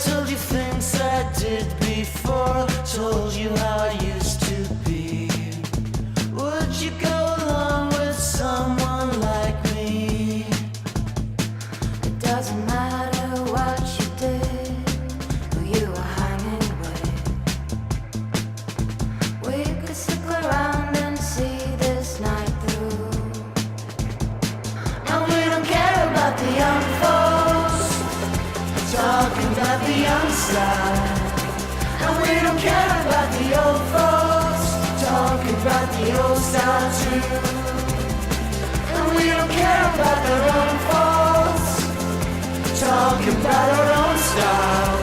told you things I did before, told you how I used to be. Would you go along with someone like me? It doesn't matter what you did, who you were hanging with. We could stick around and see this night through. And we don't care about the young folks talking about the young side. And we don't care about the old folks talking about the old style too. And we don't care about their own faults talking about our own style.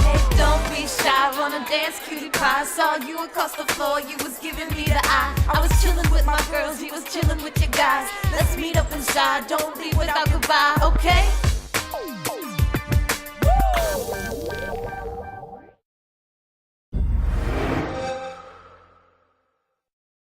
Hey, don't be shy, wanna dance, cutie pie. Saw you across the floor, you was giving me the eye. I was chilling with my girls, you was chilling with your guys. Let's meet up inside, don't leave without goodbye.